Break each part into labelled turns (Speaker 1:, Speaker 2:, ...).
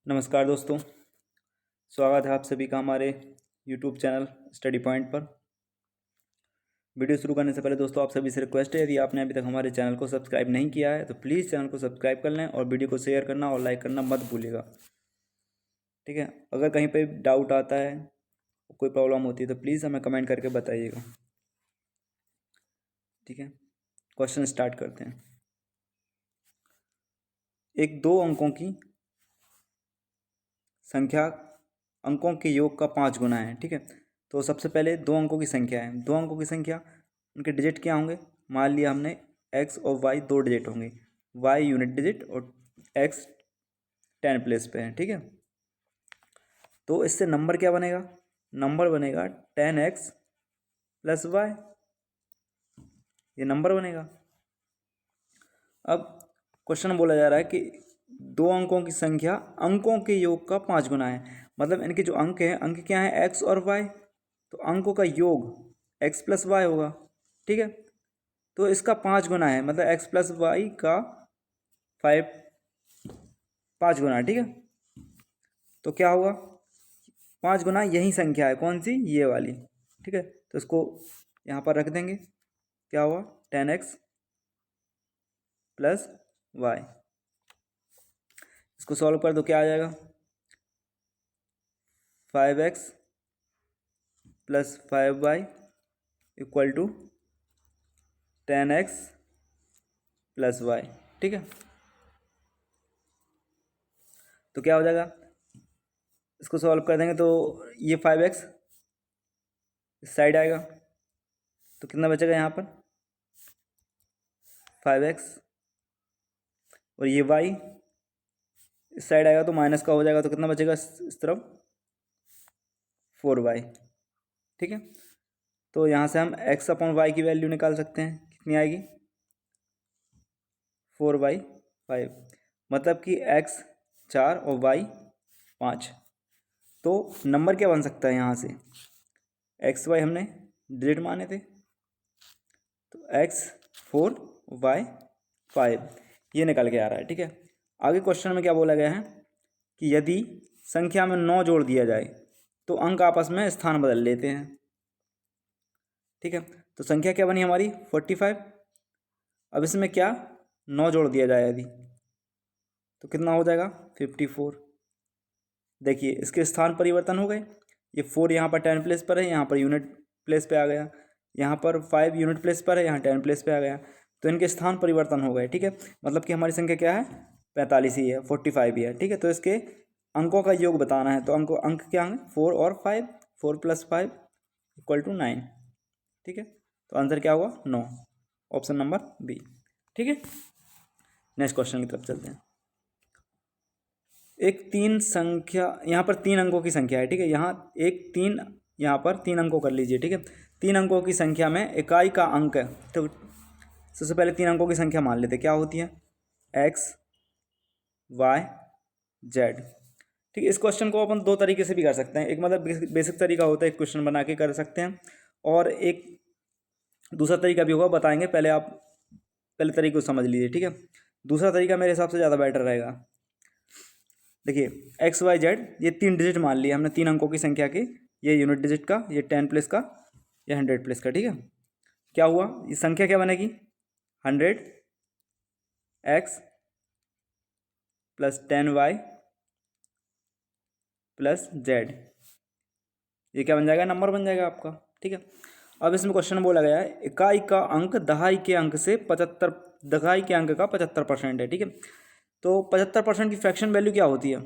Speaker 1: नमस्कार दोस्तों, स्वागत है आप सभी का हमारे YouTube चैनल स्टडी पॉइंट पर। वीडियो शुरू करने से पहले दोस्तों आप सभी से रिक्वेस्ट है, यदि आपने अभी तक हमारे चैनल को सब्सक्राइब नहीं किया है तो प्लीज़ चैनल को सब्सक्राइब कर लें और वीडियो को शेयर करना और लाइक करना मत भूलिएगा। ठीक है, अगर कहीं पे डाउट आता है, कोई प्रॉब्लम होती है तो प्लीज़ हमें कमेंट करके बताइएगा। ठीक है, क्वेश्चन स्टार्ट करते हैं। एक दो अंकों की संख्या अंकों के योग का 5 गुना है। ठीक है, तो सबसे पहले दो अंकों की संख्या है। दो अंकों की संख्या, उनके डिजिट क्या होंगे? मान लिया हमने एक्स और वाई दो डिजिट होंगे, वाई यूनिट डिजिट और एक्स 10 प्लेस पे है। ठीक है, तो इससे नंबर क्या बनेगा? नंबर बनेगा 10x प्लस वाई, ये नंबर बनेगा। अब क्वेश्चन बोला जा रहा है कि दो अंकों की संख्या अंकों के योग का 5 गुना है। मतलब इनके जो अंक हैं, अंक क्या है? एक्स और वाई, तो अंकों का योग एक्स प्लस वाई होगा। ठीक है, तो इसका 5 गुना है, मतलब एक्स प्लस वाई का 5 गुना है। ठीक है, तो क्या होगा? 5 गुना यही संख्या है, कौन सी? ये वाली। ठीक है, तो इसको यहाँ पर रख देंगे। क्या हुआ? 10x plus Y. इसको सॉल्व कर दो, क्या आ जाएगा? 5x plus 5y equal to 10x plus Y. ठीक है, तो क्या हो जाएगा? इसको सॉल्व कर देंगे तो ये 5x इस साइड आएगा, तो कितना बचेगा यहाँ पर? 5x, और ये y इस साइड आएगा तो माइनस का हो जाएगा, तो कितना बचेगा इस तरफ? 4y। ठीक है, तो यहाँ से हम x अपॉन वाई की वैल्यू निकाल सकते हैं। कितनी आएगी? 4/5। मतलब कि x 4 और y 5। तो नंबर क्या बन सकता है यहाँ से? एक्स वाई हमने डिजिट माने थे, तो x 4 y 5 ये निकल के आ रहा है। ठीक है, आगे क्वेश्चन में क्या बोला गया है कि यदि संख्या में 9 जोड़ दिया जाए तो अंक आपस में स्थान बदल लेते हैं। ठीक है, तो संख्या क्या बनी हमारी? 45। अब इसमें क्या 9 जोड़ दिया जाए यदि, तो कितना हो जाएगा? 54। देखिए इसके स्थान परिवर्तन हो गए। ये 4 यहाँ पर 10 प्लेस पर है, यहाँ पर यूनिट प्लेस पे आ गया। यहाँ पर 5 यूनिट प्लेस पर है, यहाँ 10 प्लेस पे आ गया। तो इनके स्थान परिवर्तन हो गए। ठीक है, मतलब कि हमारी संख्या क्या है? 45 ही है, 45 ही है। ठीक है, तो इसके अंकों का योग बताना है, तो अंक क्या होंगे? 4 और 5। 4 प्लस 5 इक्वल टू 9। ठीक है, तो आंसर क्या हुआ? 9, ऑप्शन नंबर बी। ठीक है, नेक्स्ट क्वेश्चन की तरफ चलते हैं। एक तीन संख्या, यहाँ पर 3 अंकों की संख्या है। ठीक है, यहाँ पर 3 अंकों कर लीजिए। ठीक है, 3 अंकों की संख्या में इकाई का अंक है। तो सबसे पहले 3 अंकों की संख्या मान लेते, क्या होती है? X Y Z. ठीक है, इस क्वेश्चन को अपन दो तरीके से भी कर सकते हैं। एक मतलब बेसिक तरीका होता है, एक क्वेश्चन बना के कर सकते हैं, और एक दूसरा तरीका भी होगा, बताएंगे। पहले आप पहले तरीके को समझ लीजिए। ठीक है, दूसरा तरीका मेरे हिसाब से ज़्यादा बेटर रहेगा। देखिए एक्स वाई जेड, ये 3 डिजिट मान लिए हमने, 3 अंकों की संख्या के। ये यूनिट डिजिट का, ये 10 प्लेस का, ये 100 प्लेस का। ठीक है, क्या हुआ? ये संख्या क्या बनेगी? 100x plus 10y plus Z. ये क्या बन जाएगा? नंबर बन जाएगा आपका। ठीक है, अब इसमें क्वेश्चन बोला गया है इकाई का अंक दहाई के अंक से 75, दहाई के अंक का 75% है। ठीक है, तो 75% की फ्रैक्शन वैल्यू क्या होती है?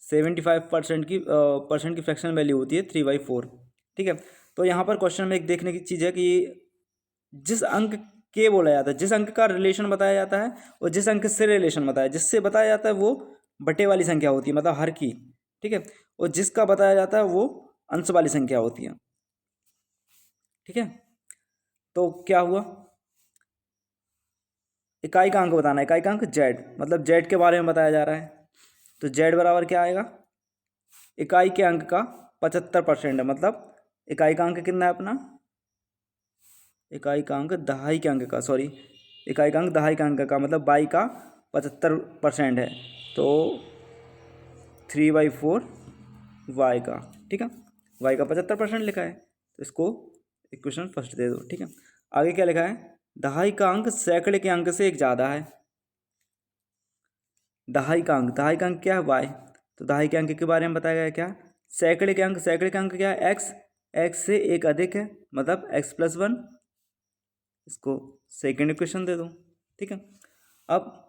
Speaker 1: 75% की फ्रैक्शन वैल्यू होती है 3/4। ठीक है, तो यहाँ पर क्वेश्चन में एक देखने की चीज़ है कि जिस अंक के बोला जाता है, जिस अंक का रिलेशन बताया जाता है, और जिस अंक से रिलेशन बताया, जिससे बताया जाता है वो बटे वाली संख्या होती है, मतलब हर की। ठीक है, और जिसका बताया जाता है वो अंश वाली संख्या होती है। ठीक है, तो क्या हुआ? इकाई का अंक बताना है, इकाई का अंक जेड, मतलब जेड के बारे में बताया जा रहा है। तो जेड बराबर क्या आएगा? इकाई के अंक का 75% है, मतलब इकाई का अंक कितना है अपना? इकाई का अंक दहाई के अंक का, सॉरी, इकाई का अंक दहाई का अंक का, मतलब बाई का 75% है। तो 3/4 वाई का, ठीक है, वाई का 75% लिखा है, तो इसको इक्वेशन फर्स्ट दे दो, ठीक है। आगे क्या लिखा है, दहाई का अंक सैकड़े के अंक से एक ज़्यादा है। दहाई का अंक क्या है, वाई। तो दहाई के अंक के बारे में बताया गया क्या, सैकड़े के अंक क्या है, एक्स से एक अधिक है, मतलब x+1। इसको सेकेंड इक्वेशन दे दो, ठीक है। अब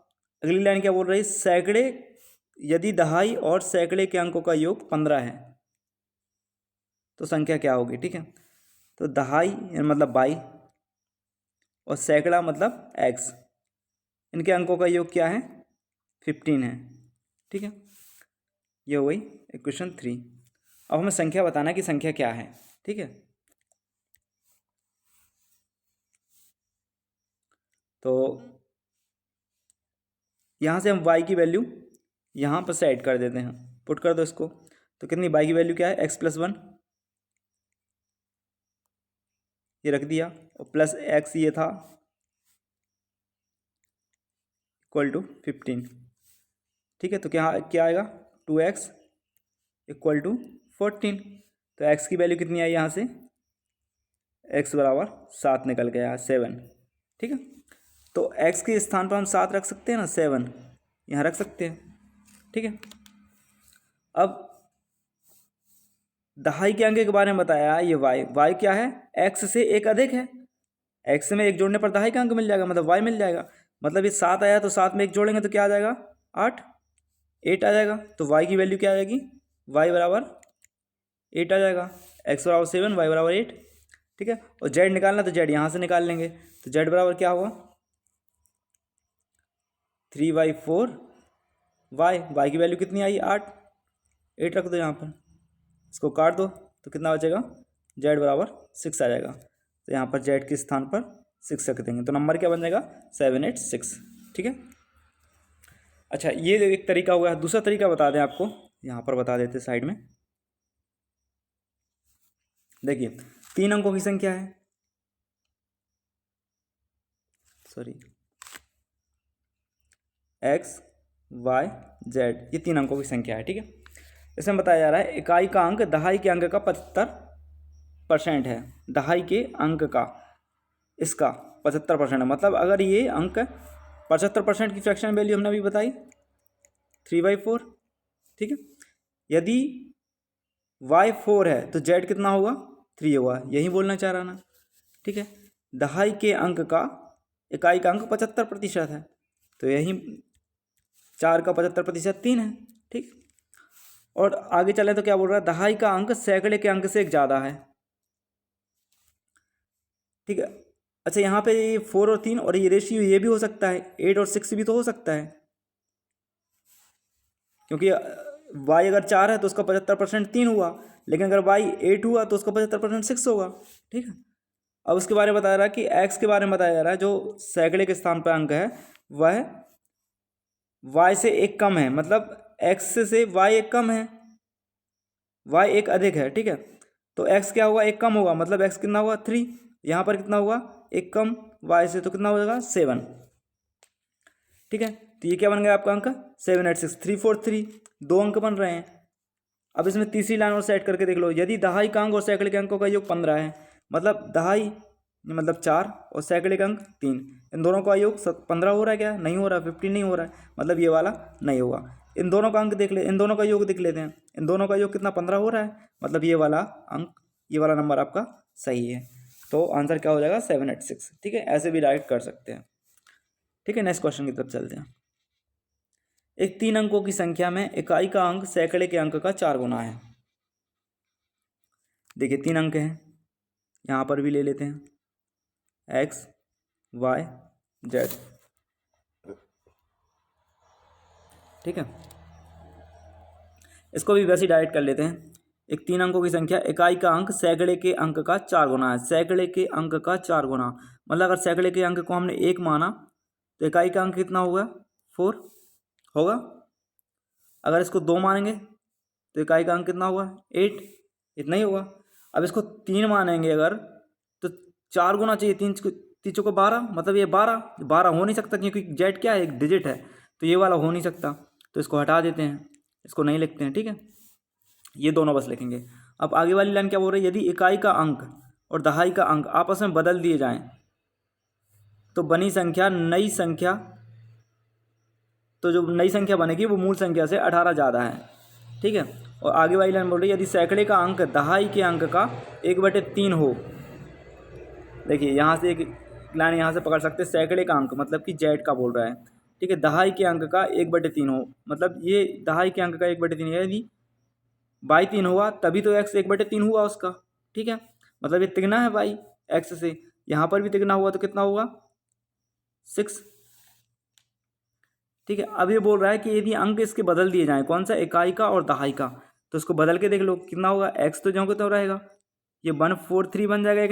Speaker 1: अगली लाइन क्या बोल रही है, सैकड़े, यदि दहाई और सैकड़े के अंकों का योग 15 है तो संख्या क्या होगी, ठीक है। तो दहाई मतलब 22 और सैकड़ा मतलब x, इनके अंकों का योग क्या है, 15 है, ठीक है। ये हो गई इक्वेशन 3। अब हमें संख्या बताना है कि संख्या क्या है, ठीक है। तो यहाँ से हम y की वैल्यू यहाँ पर सेट कर देते हैं, पुट कर दो इसको। तो कितनी, y की वैल्यू क्या है, x+1, ये रख दिया, और प्लस x ये था, इक्वल टू 15, ठीक है। तो क्या क्या आएगा, 2x इक्वल टू 14। तो x की वैल्यू कितनी आई यहाँ से, x बराबर 7 निकल गया, 7, ठीक है। तो x के स्थान पर हम 7 रख सकते हैं ना, 7 यहाँ रख सकते हैं, ठीक है। अब दहाई के अंक के बारे में बताया, ये y क्या है, x से एक अधिक है, x में एक जोड़ने पर दहाई का अंक मिल जाएगा, मतलब y मिल जाएगा। मतलब ये 7 आया तो 7 में एक जोड़ेंगे तो क्या आ जाएगा, 8 आ जाएगा। तो y की वैल्यू क्या आ जाएगी, y बराबर 8 आ जाएगा, x बराबर 7, y बराबर 8, ठीक है। और z निकालना तो z यहाँ से निकाल लेंगे, तो z बराबर क्या होगा, 3/4 y की वैल्यू कितनी आई, 8 रख दो यहाँ पर, इसको काट दो तो कितना बचेगा, z बराबर 6 आ जाएगा। तो यहाँ पर z के स्थान पर 6 रख देंगे, तो नंबर क्या बन जाएगा, 786, ठीक है। अच्छा, ये एक तरीका हुआ है। दूसरा तरीका बता दें आपको, यहाँ पर बता देते साइड में। देखिए 3 अंकों की संख्या है, सॉरी, x y z, ये 3 अंकों की संख्या है, ठीक है। इसमें बताया जा रहा है इकाई का अंक दहाई के अंक का 75% है। दहाई के अंक का इसका 75% है, मतलब अगर ये अंक 75% की फ्रैक्शन वैल्यू हमने अभी बताई 3/4, ठीक है। यदि y 4 है तो z कितना होगा, 3 होगा, यही बोलना चाह रहा ना, ठीक है। दहाई के अंक का, इकाई का अंक 75% है, तो यही 4 का 75% 3 है, ठीक। और आगे चले तो क्या बोल रहा है, दहाई का अंक सैकड़े के अंक से एक ज़्यादा है, ठीक है। अच्छा, यहाँ पे ये 4 और 3 और ये रेशियो ये भी हो सकता है, 8 और 6 भी तो हो सकता है, क्योंकि y अगर 4 है तो उसका 75% 3 हुआ, लेकिन अगर y 8 हुआ तो उसका 75% 6 होगा, ठीक है। अब उसके बारे में बताया रहा है कि x के बारे में बताया जा रहा है, जो सैकड़े के स्थान पर अंक है वह y से एक कम है, मतलब x से y एक कम है, y एक अधिक है, ठीक है। तो x क्या होगा, एक कम होगा, मतलब x कितना होगा, 3, यहाँ पर कितना होगा, एक कम y से, तो कितना हो जाएगा, 7, ठीक है। तो ये क्या बन गया आपका अंक, 786, 343, 2 अंक बन रहे हैं। अब इसमें तीसरी लाइन और सेट करके देख लो, यदि दहाई का अंक और सैकड़े के अंकों का योग 15 है, मतलब दहाई मतलब 4 और सैकड़े का अंक 3, इन दोनों का योग 15 हो रहा है, क्या नहीं हो रहा, 15 नहीं हो रहा है, मतलब ये वाला नहीं होगा। इन दोनों का अंक देख ले, इन दोनों का योग देख लेते हैं, इन दोनों का योग कितना, 15 हो रहा है, मतलब ये वाला अंक, ये वाला नंबर आपका सही है। तो आंसर क्या हो जाएगा, 786, ठीक है। ऐसे भी डायरेक्ट कर सकते हैं, ठीक है। नेक्स्ट क्वेश्चन की तरफ चलते हैं। एक 3 अंकों की संख्या में इकाई का अंक सैकड़े के अंक का 4 गुना है। देखिए 3 अंक हैं, यहाँ पर भी ले लेते हैं, x y z, ठीक है। इसको भी वैसे ही डायरेक्ट कर लेते हैं। एक 3 अंकों की संख्या, इकाई का अंक सैकड़े के अंक का 4 गुना है, सैकड़े के अंक का 4 गुना, मतलब अगर सैकड़े के अंक को हमने 1 माना तो इकाई का अंक कितना होगा, 4 होगा। अगर इसको 2 मानेंगे तो इकाई का अंक कितना होगा, 8, इतना ही होगा। अब इसको 3 मानेंगे अगर, तो 4 गुना चाहिए, 3 तीन को 12, मतलब ये 12 हो नहीं सकता, क्योंकि जेड क्या है, एक डिजिट है, तो ये वाला हो नहीं सकता। तो इसको हटा देते हैं, इसको नहीं लिखते हैं, ठीक है। ये दोनों बस लिखेंगे। अब आगे वाली लाइन क्या बोल रही है, यदि इकाई का अंक और दहाई का अंक आपस में बदल दिए जाएं तो बनी संख्या नई संख्या, तो जो नई संख्या बनेगी वो मूल संख्या से 18 ज़्यादा है, ठीक है। और आगे वाली लाइन बोल रही है यदि सैकड़े का अंक दहाई के अंक का 1/3 हो। देखिए यहाँ से एक लाइन यहाँ से पकड़ सकते हैं, सैकड़े का अंक मतलब कि जेड का बोल रहा है, ठीक है। दहाई के अंक का 1/3 हो, मतलब ये दहाई के अंक का 1/3 है, यदि बाई 3 हुआ तभी तो एक्स 1/3 हुआ उसका, ठीक है। मतलब ये तिगना है बाई एक्स से, यहाँ पर भी तिगना हुआ तो कितना हुआ 6, ठीक है। अब ये बोल रहा है कि यदि अंक इसके बदल दिए जाएं, कौन सा, इकाई का और दहाई का, तो इसको बदल के देख लो कितना होगा, एक्स तो ज्यों के त्यों रहेगा, ये 143 बन जाएगा, एक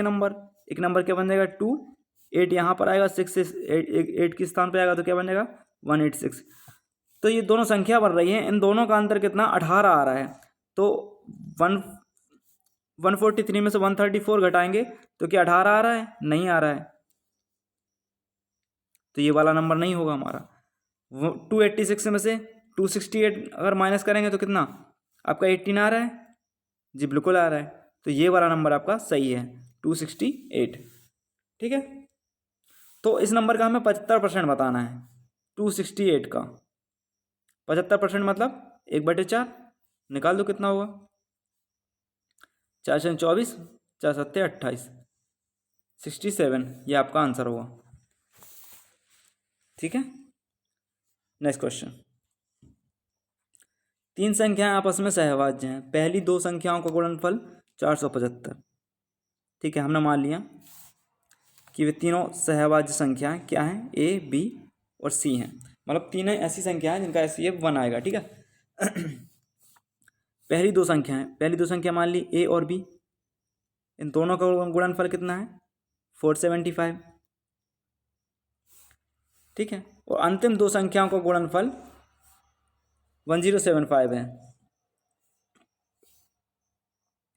Speaker 1: नंबर क्या बन जाएगा 2, 8 यहाँ पर आएगा, 6 8 के स्थान पर आएगा तो क्या बन जाएगा 186। तो ये दोनों संख्या बन रही है, इन दोनों का अंतर कितना 18 आ रहा है। तो 143 में से 134 घटाएंगे तो क्या 18 आ रहा है, नहीं आ रहा है, तो ये वाला नंबर नहीं होगा हमारा। 286 में से 268 अगर माइनस करेंगे तो कितना आपका 18 आ रहा है, जी बिल्कुल आ रहा है, तो ये वाला नंबर आपका सही है 268, ठीक है। तो इस नंबर का हमें 75% बताना है, 268 का 75% मतलब 1/4, निकाल दो कितना होगा, 4 × 24, 4 × 7 = 28, 67, ये आपका आंसर होगा, ठीक है। नेक्स्ट क्वेश्चन, 3 संख्याएं आपस में सहभाज्य हैं, पहली 2 संख्याओं का गुणनफल 475, ठीक है। हमने मान लिया कि वे तीनों सहभाज्य संख्याएं क्या हैं, ए, बी और सी हैं, मतलब तीनों ऐसी संख्या हैं जिनका एचसीएफ 1 आएगा, ठीक है। पहली 2 संख्याएं, पहली 2 संख्या मान ली ए और बी, इन दोनों का गुणनफल कितना है 475, ठीक है। और अंतिम 2 संख्याओं का गुणनफल 1075 है,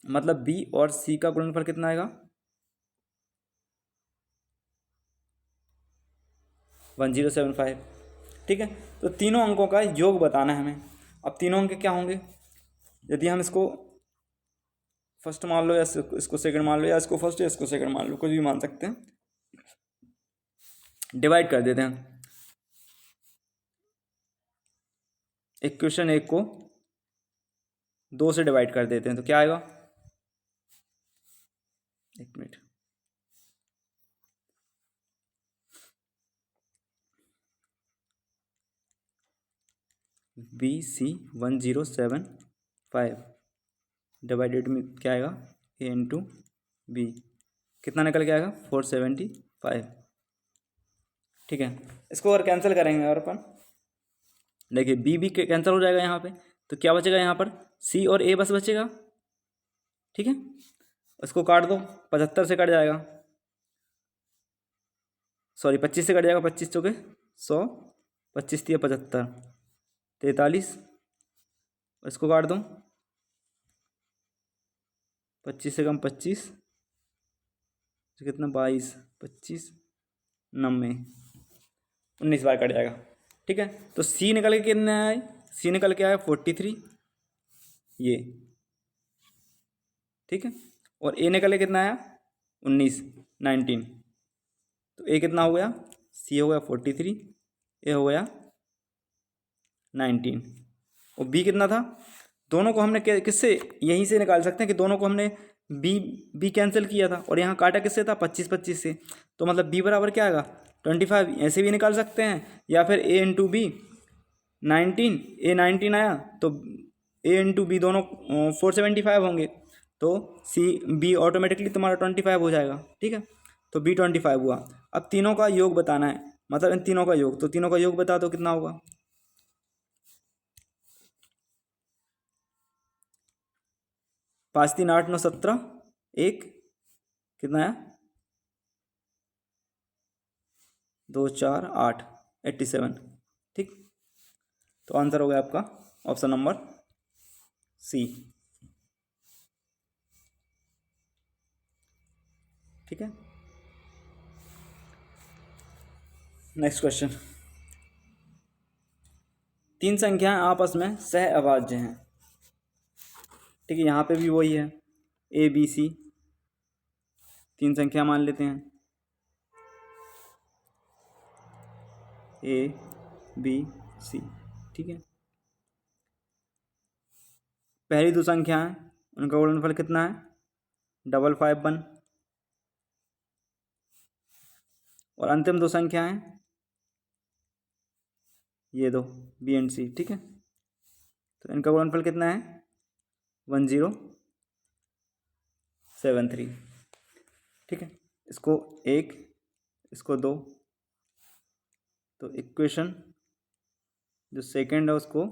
Speaker 1: मतलब बी और सी का गुणनफल कितना आएगा 1075, ठीक है। तो तीनों अंकों का योग बताना है हमें। अब तीनों अंक क्या होंगे, यदि हम इसको फर्स्ट मान लो या इसको सेकंड मान लो, या इसको फर्स्ट या इसको सेकंड मान लो, कुछ भी मान सकते हैं, डिवाइड कर देते हैं। इक्वेशन 1 को 2 से डिवाइड कर देते हैं तो क्या आएगा, एक मिनट, BC1075 डिवाइडेड में क्या आएगा A × B, कितना निकल के आएगा 475, ठीक है। इसको और कैंसिल करेंगे और अपन देखिए बी कैंसिल हो जाएगा यहाँ पे, तो क्या बचेगा यहाँ पर सी और ए बस बचेगा, ठीक है। इसको काट दो, 75 से कट जाएगा, सॉरी 25 से कट जाएगा, 25 चौके 100, 25 × 75 43, इसको काट दो, 25 से कम 25, कितना 22, 25, 90, 19 बार कट जाएगा, ठीक है। तो सी निकल के कितने आए, सी निकल के आया 43, ये ठीक है। और ए निकल के कितना आया 19, 19, तो ए कितना हो गया, सी हो गया 43, ए हो गया 19, और बी कितना था, दोनों को हमने किससे यहीं से निकाल सकते हैं कि दोनों को हमने बी कैंसिल किया था और यहाँ काटा किससे था 25 से, तो मतलब बी बराबर क्या आएगा 25, ऐसे भी निकाल सकते हैं, या फिर ए × बी 19, ए 19 आया तो ए × बी दोनों 475 होंगे, तो सी बी ऑटोमेटिकली तुम्हारा 25 हो जाएगा, ठीक है। तो बी 25 हुआ। अब तीनों का योग बताना है, मतलब इन तीनों का योग, तो तीनों का योग बता दो कितना होगा, 5 3 8 9 17, एक कितना है 2 4 8 87, ठीक। तो आंसर हो गया आपका ऑप्शन नंबर सी, ठीक है। नेक्स्ट क्वेश्चन, तीन संख्याएं आपस में सह अभाज्य हैं। ठीक है, यहाँ पे भी वही है, ए बी सी तीन संख्या मान लेते हैं, ए बी सी। ठीक है, पहली दो संख्याएं उनका गुणनफल कितना है, 551, और अंतिम दो संख्याएं ये दो बी एंड सी। ठीक है, तो इनका गुणनफल कितना है, 1073। ठीक है, इसको एक, इसको दो, तो इक्वेशन जो सेकंड है उसको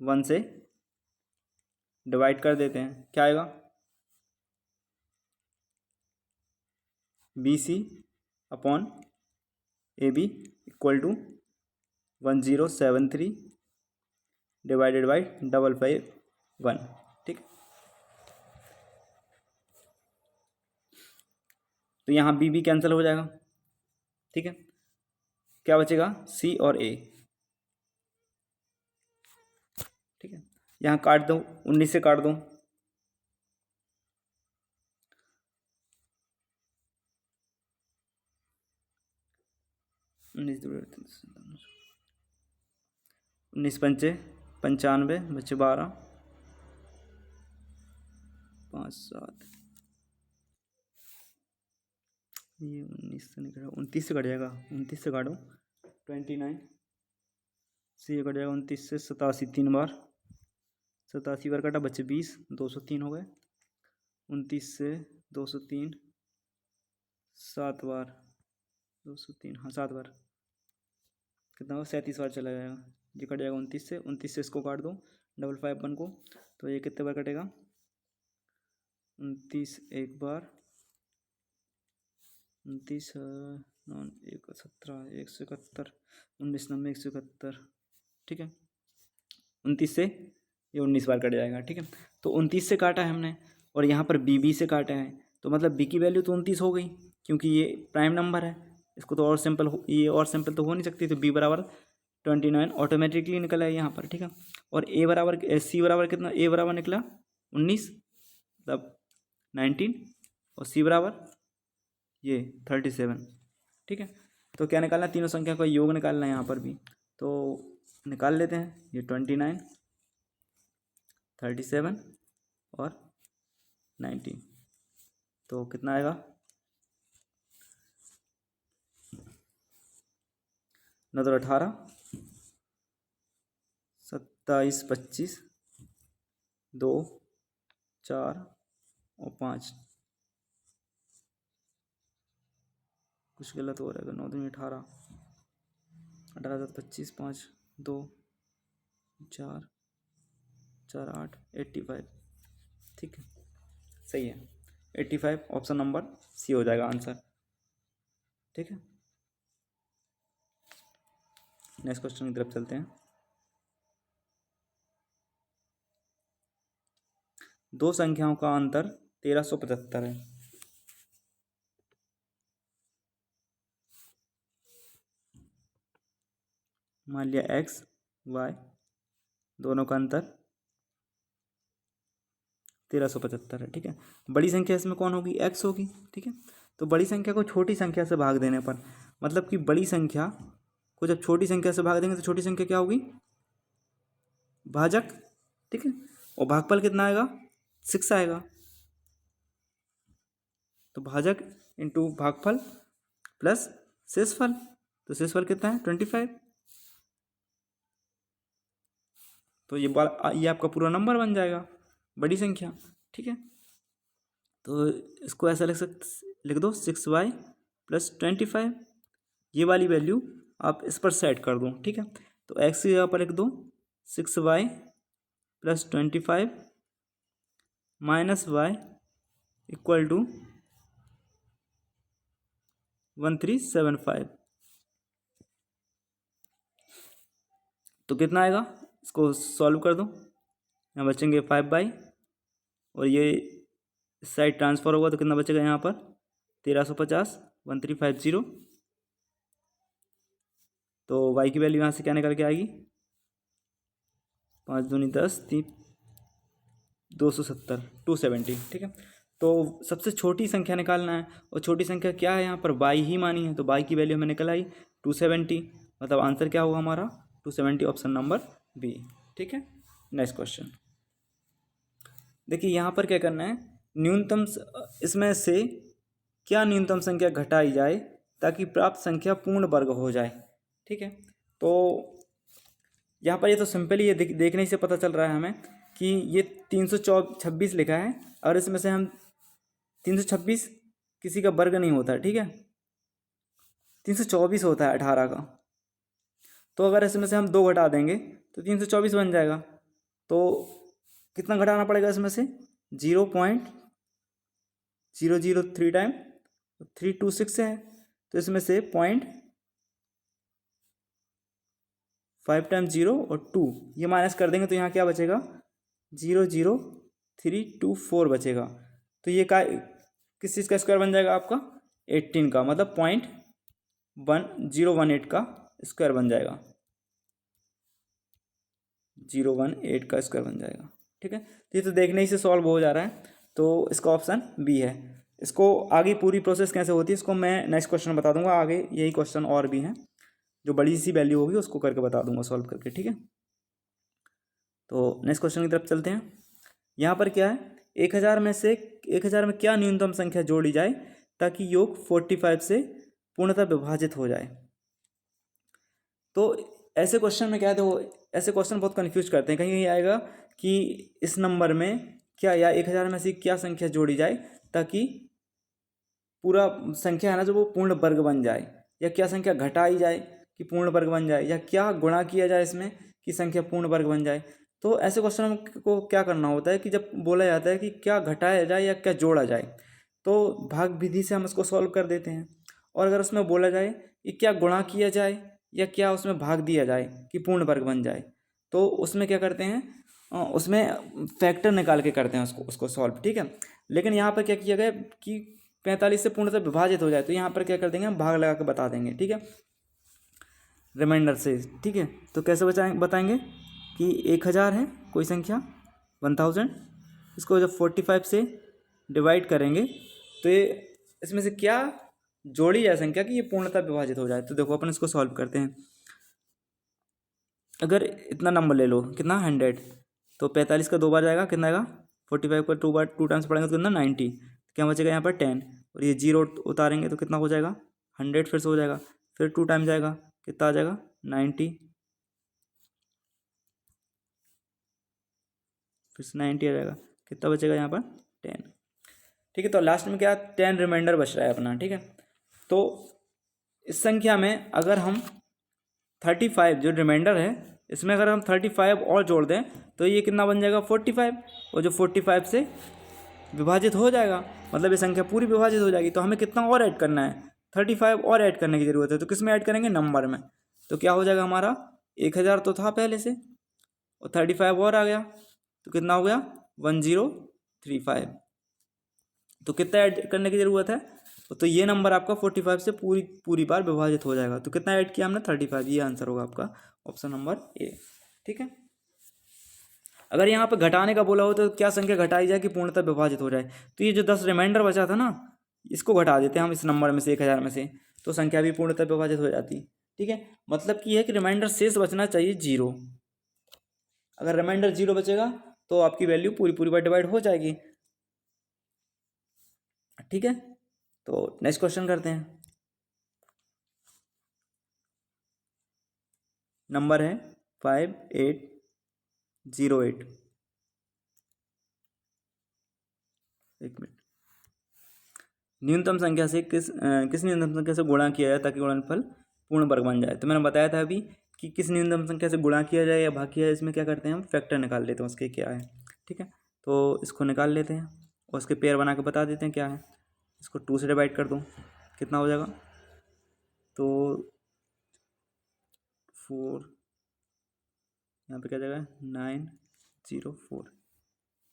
Speaker 1: 1 से डिवाइड कर देते हैं, क्या आएगा, B C upon A B equal to 1073 divided by 551। ठीक, तो यहाँ बी कैंसिल हो जाएगा। ठीक है, क्या बचेगा, सी और ए। ठीक है, यहाँ काट दो, 19 से काट दो, 19 पंचे 95 बचे 12 5 7, ये 19 से निकला, 29 से कट जाएगा, 29 से काटो 29 से, ये कट जाएगा 29 से, 87 3 बार, 87 बार कटा, बचे 20, 203 हो गए, 29 से 203 7 बार, 203, हाँ 7 बार, कितना होगा, 37 बार चला जाएगा, ये कट जाएगा 29 से, 29 से इसको काट दो 551 को, तो ये कितने बार कटेगा, 29 एक बार, 29 एक 17 171, 19 90 171। ठीक है, 29 से ये 19 बार कट जाएगा। ठीक है, तो 29 से काटा है हमने, और यहाँ पर बी से काटा है, तो मतलब बी की वैल्यू तो 29 हो गई, क्योंकि ये प्राइम नंबर है, इसको तो और सिंपल ये और सिंपल तो हो नहीं सकती, तो बी बराबर 29 ऑटोमेटिकली निकला है यहाँ पर। ठीक है, और ए बराबर सी बराबर कितना, ए बराबर निकला 19 मतलब 19, और सी बराबर ये 37। ठीक है, तो क्या निकालना, तीनों संख्या का योग निकालना है यहाँ पर भी, तो निकाल लेते हैं, ये 29 37 और 19, तो कितना आएगा, 9 तो 18 27 25 2 4 और 5, कुछ गलत हो रहा है, 9 दूनी 18 18 25 5 2 4 4 8 85। ठीक है, सही है, 85 ऑप्शन नंबर सी हो जाएगा आंसर। ठीक है, नेक्स्ट क्वेश्चन की तरफ चलते हैं। दो संख्याओं का अंतर 1375 है। मान लिया एक्स वाई दोनों का अंतर 1375 है। ठीक है, बड़ी संख्या इसमें कौन होगी, एक्स होगी। ठीक है, तो बड़ी संख्या को छोटी संख्या से भाग देने पर, मतलब कि बड़ी संख्या को जब छोटी संख्या से भाग देंगे तो छोटी संख्या क्या होगी, भाजक। ठीक है, और भागफल कितना आएगा, 6 आएगा, तो भाजक इंटू भागफल प्लस शेषफल, तो शेषफल कितना है 25, तो ये आपका पूरा नंबर बन जाएगा, बड़ी संख्या। ठीक है, तो इसको ऐसा लिख दो 6y प्लस 25, ये वाली वैल्यू आप इस पर सेट कर दो। ठीक है, तो x की जगह पर लिख दो 6y plus 25 minus Y equal to 1375, तो कितना आएगा, इसको सॉल्व कर दो, यहाँ बचेंगे 5 और ये इस साइड ट्रांसफ़र होगा तो कितना बचेगा यहाँ पर 1350 1350, तो y की वैल्यू यहाँ से क्या निकल के आएगी 5 दूनी 10, 3 270, 270। ठीक है, तो सबसे छोटी संख्या निकालना है, और छोटी संख्या क्या है यहाँ पर, बाई ही मानी है, तो बाई की वैल्यू हमें निकल आई 270। मतलब आंसर क्या होगा हमारा 270, ऑप्शन नंबर बी। ठीक है, नेक्स्ट क्वेश्चन देखिए, यहाँ पर क्या करना है, न्यूनतम इसमें से क्या न्यूनतम संख्या घटाई जाए ताकि प्राप्त संख्या पूर्ण वर्ग हो जाए। ठीक है, तो यहाँ पर ये तो सिंपली ये देखने ही से पता चल रहा है हमें कि ये 326 लिखा है, और इसमें से हम 326 किसी का वर्ग नहीं होता है। ठीक है, 324 होता है 18 का, तो अगर इसमें से हम 2 घटा देंगे तो 324 बन जाएगा। तो कितना घटाना पड़ेगा इसमें से, 0.003 टाइम 326 है, तो इसमें से 0.5 टाइम 0 और 2 ये माइनस कर देंगे, तो यहाँ क्या बचेगा, 0.00324 बचेगा। तो ये किस चीज़ का स्क्वायर बन जाएगा आपका, 18 का, मतलब 0.1018 का स्क्वायर बन जाएगा, 018 का स्क्वायर बन जाएगा। ठीक है, तो ये तो देखने ही से सॉल्व हो जा रहा है, तो इसका ऑप्शन बी है। इसको आगे पूरी प्रोसेस कैसे होती है इसको मैं नेक्स्ट क्वेश्चन बता दूंगा, आगे यही क्वेश्चन और भी हैं जो बड़ी सी वैल्यू होगी उसको करके बता दूंगा सॉल्व करके। ठीक है, तो नेक्स्ट क्वेश्चन की तरफ चलते हैं। यहाँ पर क्या है, 1000 में से 1000 में क्या न्यूनतम संख्या जोड़ी जाए ताकि योग 45 से पूर्णतः विभाजित हो जाए। तो ऐसे क्वेश्चन में क्या है, तो ऐसे क्वेश्चन बहुत कंफ्यूज करते हैं, कहीं कहीं आएगा कि इस नंबर में क्या, या 1000 में से क्या संख्या जोड़ी जाए ताकि पूरा संख्या है ना जो वो पूर्ण वर्ग बन जाए, या क्या संख्या घटाई जाए कि पूर्ण वर्ग बन जाए, या क्या गुणा किया जाए इसमें कि संख्या पूर्ण वर्ग बन जाए। तो ऐसे क्वेश्चन को क्या करना होता है कि जब बोला जाता है कि क्या घटाया जाए या क्या जोड़ा जाए, तो भाग विधि से हम इसको सॉल्व कर देते हैं। और अगर उसमें बोला जाए कि क्या गुणा किया जाए या क्या उसमें भाग दिया जाए कि पूर्ण वर्ग बन जाए, तो उसमें क्या करते हैं, उसमें फैक्टर निकाल के करते हैं उसको सॉल्व। ठीक है, लेकिन यहाँ पर क्या किया गया कि 45 से पूर्णतः विभाजित हो जाए, तो यहाँ पर क्या कर देंगे, हम भाग लगा के बता देंगे। ठीक है, रिमाइंडर से। ठीक है, तो कैसे बताएंगे कि 1000 है कोई संख्या 1000, इसको जब 45 से डिवाइड करेंगे तो ये इसमें से क्या जोड़ी जाए संख्या कि ये पूर्णतः विभाजित हो जाए। तो देखो अपन इसको सॉल्व करते हैं। अगर इतना नंबर ले लो, कितना 100, तो 45 का 2 बार जाएगा, कितना आएगा 45 का 2 टाइम्स पढ़ेंगे तो कितना 90, क्या बचेगा यहाँ पर 10, और ये 0 उतारेंगे तो कितना हो जाएगा 100 फिर से हो जाएगा, फिर 2 टाइम जाएगा, कितना आ जाएगा 90, फिर से 90 आ जाएगा, कितना बचेगा यहाँ पर 10। ठीक है, तो लास्ट में क्या 10 रिमाइंडर बच रहा है अपना। ठीक है, तो इस संख्या में अगर हम 35 जो रिमाइंडर है इसमें अगर हम 35 और जोड़ दें तो ये कितना बन जाएगा 45, और जो 45 से विभाजित हो जाएगा, मतलब ये संख्या पूरी विभाजित हो जाएगी। तो हमें कितना और ऐड करना है, 35 और ऐड करने की ज़रूरत है। तो किस में ऐड करेंगे, नंबर में। तो क्या हो जाएगा हमारा, 1000 तो था पहले से, और 35 और आ गया, तो कितना हो गया 1035। तो कितना ऐड करने की ज़रूरत है, तो ये नंबर आपका 45 से पूरी बार विभाजित हो जाएगा। तो कितना ऐड किया हमने 35, ये आंसर होगा आपका ऑप्शन नंबर ए। ठीक है, अगर यहाँ पे घटाने का बोला हो तो क्या संख्या घटाई जाए कि पूर्णतः विभाजित हो जाए, तो ये जो 10 रिमाइंडर बचा था ना, इसको घटा देते हैं हम इस नंबर में से 1000 में से, तो संख्या भी पूर्णतः विभाजित हो जाती। ठीक है, मतलब कि यह है कि रिमाइंडर शेष बचना चाहिए 0। अगर रिमाइंडर 0 बचेगा तो आपकी वैल्यू पूरी बार डिवाइड हो जाएगी। ठीक है, तो नेक्स्ट क्वेश्चन करते हैं। नंबर है 5808। एक मिनट, न्यूनतम संख्या से किस न्यूनतम संख्या से गुणा किया जाए ताकि गुणनफल पूर्ण वर्ग बन जाए। तो मैंने बताया था अभी कि किस न्यूनतम संख्या से गुणा किया जाए या भाग किया जाए, इसमें क्या करते हैं हम फैक्टर निकाल लेते हैं उसके क्या है। ठीक है, तो इसको निकाल लेते हैं और उसके पेयर बना के बता देते हैं क्या है। इसको 2 से डिवाइड कर दूँ, कितना हो जाएगा, तो 4, यहाँ पे क्या जाएगा 904,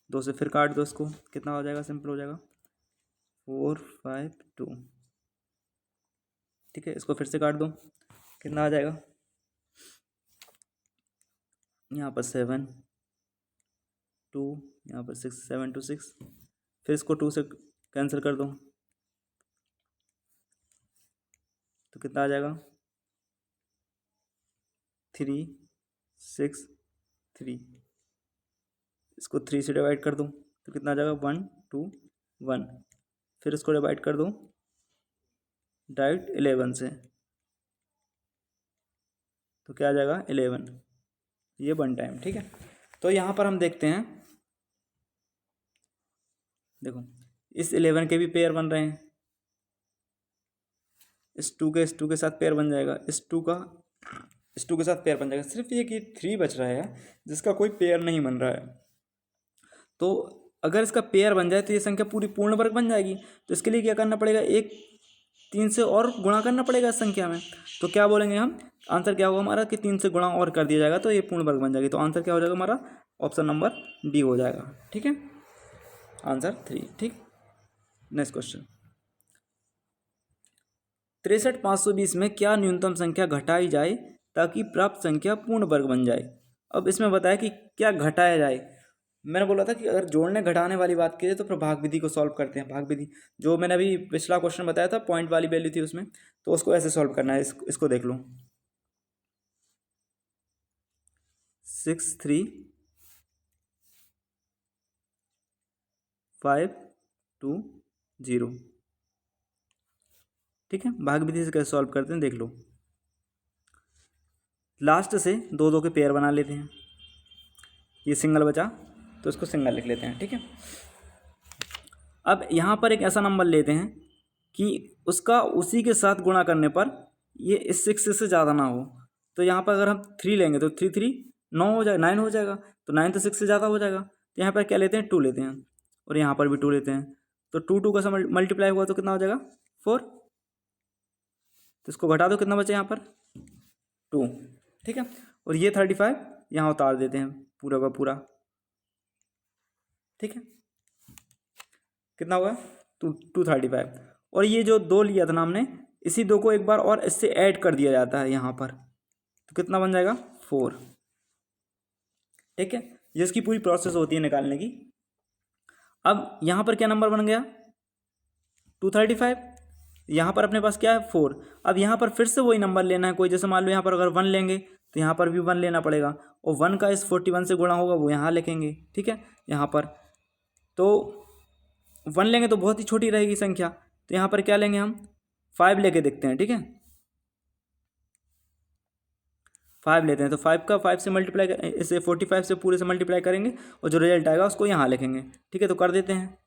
Speaker 1: 2 से फिर काट दो इसको, कितना हो जाएगा, सिंपल हो जाएगा 452। ठीक है, इसको फिर से काट दो, कितना आ जाएगा यहाँ पर 7 2, यहाँ पर 6 7 2 6, फिर इसको 2 से कैंसिल कर दो तो कितना आ जाएगा 3 6 3, इसको 3 से डिवाइड कर दूँ तो कितना आ जाएगा 1 2 1, फिर इसको डिवाइड कर दूँ डायरेक्ट 11 से तो क्या आ जाएगा 11, ये 1 टाइम। ठीक है, तो यहाँ पर हम देखते हैं, देखो इस 11 के भी पेयर बन रहे हैं, इस 2 के साथ पेयर बन जाएगा, इस 2 के साथ पेयर बन जाएगा, सिर्फ ये कि 3 बच रहा है जिसका कोई पेयर नहीं बन रहा है। तो अगर इसका पेयर बन जाए तो ये संख्या पूरी पूर्ण वर्ग बन जाएगी। तो इसके लिए क्या करना पड़ेगा, एक 3 से और गुणा करना पड़ेगा इस संख्या में। तो क्या बोलेंगे हम, आंसर क्या होगा हमारा कि 3 से गुणा और कर दिया जाएगा तो ये पूर्ण वर्ग बन जाएगी। तो आंसर क्या हो जाएगा हमारा, ऑप्शन नंबर डी हो जाएगा। ठीक है, आंसर 3। ठीक, नेक्स्ट क्वेश्चन, 63,520 में क्या न्यूनतम संख्या घटाई जाए ताकि प्राप्त संख्या पूर्ण वर्ग बन जाए। अब इसमें बताया कि क्या घटाया जाए। मैंने बोला था कि अगर जोड़ने घटाने वाली बात की जाए तो फिर भाग विधि को सॉल्व करते हैं। भाग विधि जो मैंने अभी पिछला क्वेश्चन बताया था, पॉइंट वाली वैल्यू थी उसमें, तो उसको ऐसे सॉल्व करना है। इसको देख लो, 6 3 5 2 0। ठीक है, भाग विधि से कैसे सॉल्व करते हैं देख लो। लास्ट से 2 2 के पेयर बना लेते हैं, ये सिंगल बचा तो इसको सिंगल लिख लेते हैं। ठीक है, अब यहाँ पर एक ऐसा नंबर लेते हैं कि उसका उसी के साथ गुणा करने पर ये इस 6 से ज़्यादा ना हो। तो यहाँ पर अगर हम 3 लेंगे तो 3 3 9 हो जाएगा, 9 हो जाएगा, तो 9 तो 6 से ज़्यादा हो जाएगा। तो यहाँ पर क्या लेते हैं, 2 लेते हैं, और यहाँ पर भी 2 लेते हैं। तो 2 2 का मल्टीप्लाई हुआ तो कितना हो जाएगा 4। तो इसको घटा दो, कितना बचे यहाँ पर 2। ठीक है, और ये 35 यहाँ उतार देते हैं पूरा का पूरा। ठीक है, कितना होगा 235, और ये जो 2 लिया था ना हमने, इसी 2 को एक बार और इससे ऐड कर दिया जाता है यहाँ पर, तो कितना बन जाएगा 4। ठीक है, ये इसकी पूरी प्रोसेस होती है निकालने की। अब यहाँ पर क्या नंबर बन गया 235, यहाँ पर अपने पास क्या है 4। अब यहाँ पर फिर से वही नंबर लेना है कोई, जैसे मान लो यहाँ पर अगर 1 लेंगे तो यहाँ पर भी 1 लेना पड़ेगा, और 1 का इस 41 से गुणा होगा वो यहाँ लिखेंगे। ठीक है, यहाँ पर तो 1 लेंगे तो बहुत ही छोटी रहेगी संख्या, तो यहाँ पर क्या लेंगे हम 5 लेके देखते हैं। ठीक है, 5 लेते हैं, तो 5 का 5 से मल्टीप्लाई, इसे 45 से पूरे से मल्टीप्लाई करेंगे और जो रिजल्ट आएगा उसको यहाँ लिखेंगे। ठीक है, तो कर देते हैं,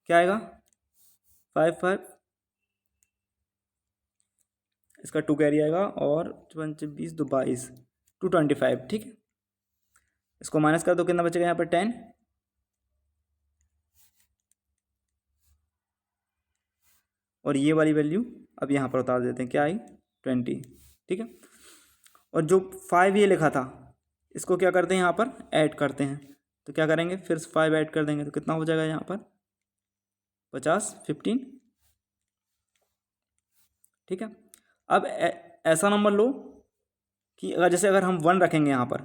Speaker 1: क्या आएगा 5 5, इसका 2 कैरी आएगा, और 20 2 22 225। ठीक है, इसको माइनस कर दो, कितना बचेगा यहाँ पर 10, और ये वाली वैल्यू अब यहाँ पर उतार देते हैं, क्या आई 20। ठीक है, और जो 5 ये लिखा था इसको क्या करते हैं यहाँ पर ऐड करते हैं, तो क्या करेंगे फिर 5 ऐड कर देंगे तो कितना हो जाएगा यहाँ पर 50 15। ठीक है, अब ऐसा नंबर लो कि अगर जैसे अगर हम 1 रखेंगे यहाँ पर,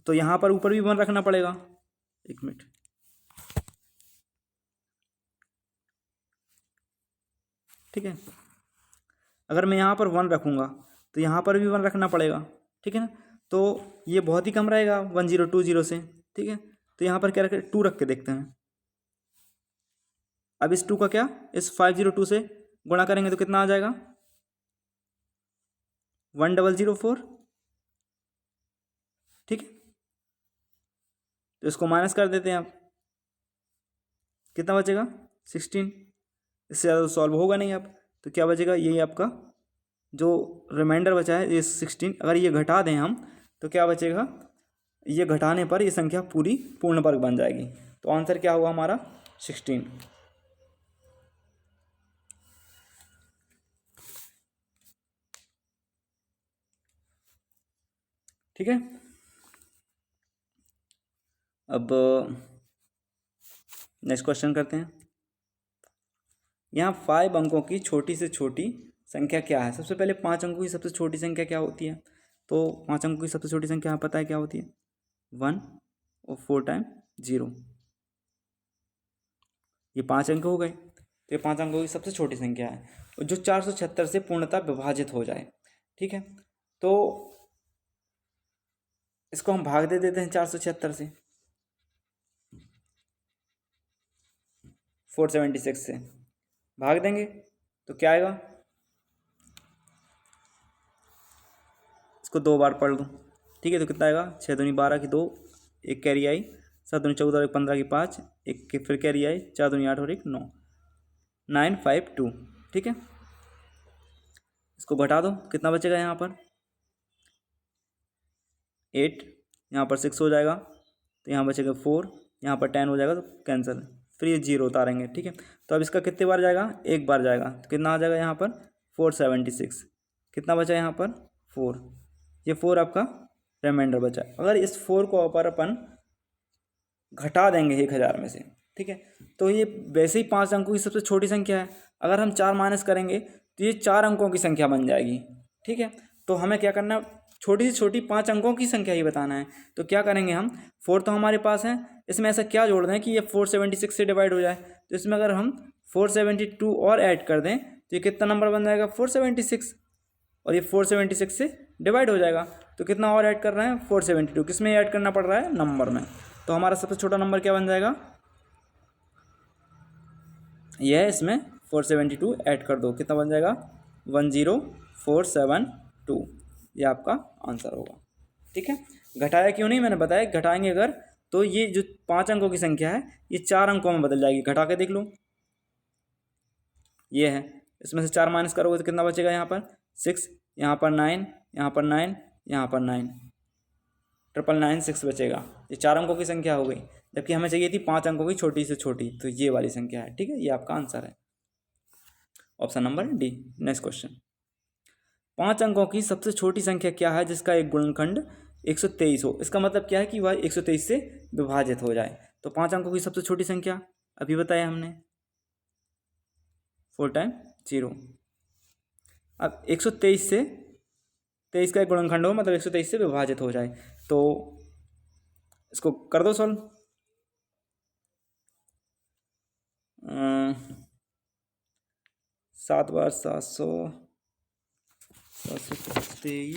Speaker 1: तो यहाँ पर ऊपर भी 1 रखना पड़ेगा। एक मिनट, ठीक है, अगर मैं यहाँ पर 1 रखूँगा तो यहाँ पर भी 1 रखना पड़ेगा। ठीक है ना, तो ये बहुत ही कम रहेगा 1020 से। ठीक है, तो यहाँ पर क्या रखें 2 रख के देखते हैं। अब इस 2 का क्या, इस 502 से गुणा करेंगे तो कितना आ जाएगा 1004। ठीक है, तो इसको माइनस कर देते हैं आप, कितना बचेगा 16। इससे ज़्यादा तो सॉल्व होगा नहीं अब, तो क्या बचेगा यही आपका जो रिमाइंडर बचा है ये 16। अगर ये घटा दें हम तो क्या बचेगा, ये घटाने पर ये संख्या पूरी पूर्ण वर्ग बन जाएगी। तो आंसर क्या हुआ हमारा 16। ठीक है, अब नेक्स्ट क्वेश्चन करते हैं। यहाँ 5 अंकों की छोटी से छोटी संख्या क्या है। सबसे पहले 5 अंकों की सबसे छोटी संख्या क्या होती है, तो 5 अंकों की सबसे छोटी संख्या पता है क्या होती है, 1 और 4 टाइम 0, ये 5 अंक हो गए। तो ये 5 अंकों की सबसे छोटी संख्या है और जो 476 से पूर्णतः विभाजित हो जाए। ठीक है, तो इसको हम भाग दे देते हैं 476 से, 476 से भाग देंगे तो क्या आएगा, इसको 2 बार पढ़ लूँ। ठीक है, तो कितना आएगा, 6 दूनी 12 की 2, एक कैरी आई, 7 दूनी 14 और 15 की 5, एक की फिर कैरी आई, 4 दूनी 8 और एक 9, 952। ठीक है, इसको घटा दो, कितना बचेगा यहाँ पर 8, यहाँ पर 6 हो जाएगा, तो यहाँ बचेगा 4, यहाँ पर 10 हो जाएगा तो कैंसिल, फिर ये 0 उतारेंगे। ठीक है, तो अब इसका कितने बार जाएगा, एक बार जाएगा, तो कितना आ जाएगा यहाँ पर 476, कितना बचा यहाँ पर 4, ये 4 आपका रिमाइंडर बचा। अगर इस 4 को ऊपर अपन घटा देंगे 1000 में से, ठीक है, तो ये वैसे ही 5 अंकों की सबसे छोटी संख्या है। अगर हम 4 माइनस करेंगे तो ये 4 अंकों की संख्या बन जाएगी। ठीक है, तो हमें क्या करना है, छोटी से छोटी 5 अंकों की संख्या ही बताना है। तो क्या करेंगे हम, 4 तो हमारे पास है, इसमें ऐसा क्या जोड़ दें कि ये 476 से डिवाइड हो जाए। तो इसमें अगर हम 472 और ऐड कर दें तो ये कितना नंबर बन जाएगा 476, और ये 476 से डिवाइड हो जाएगा। तो कितना और ऐड कर रहे हैं 472, किस में ऐड करना पड़ रहा है, नंबर में। तो हमारा सबसे छोटा नंबर क्या बन जाएगा, यह है, इसमें 472 ऐड कर दो, कितना बन जाएगा 10472, ये आपका आंसर होगा। ठीक है, घटाया क्यों नहीं, मैंने बताया घटाएंगे अगर तो ये जो 5 अंकों की संख्या है ये 4 अंकों में बदल जाएगी। घटा के देख लो, ये है, इसमें से 4 माइनस करोगे तो कितना बचेगा, यहाँ पर 6, यहाँ पर 9, यहाँ पर 9, यहाँ पर 9, 999 बचेगा। ये 4 अंकों की संख्या हो गई, जबकि हमें चाहिए थी 5 अंकों की छोटी से छोटी, तो ये वाली संख्या है। ठीक है, ये आपका आंसर है, option number D. Next question, 5 अंकों की सबसे छोटी संख्या क्या है जिसका एक गुणनखंड 123 हो। इसका मतलब क्या है कि वह 123 से विभाजित हो जाए। तो 5 अंकों की सबसे छोटी संख्या अभी बताया हमने, 4 टाइम 0। अब 123 से 23 का एक गुणनखंड हो, मतलब 123 से विभाजित हो जाए, तो इसको कर दो सॉल्व। 7 बार 700, 723,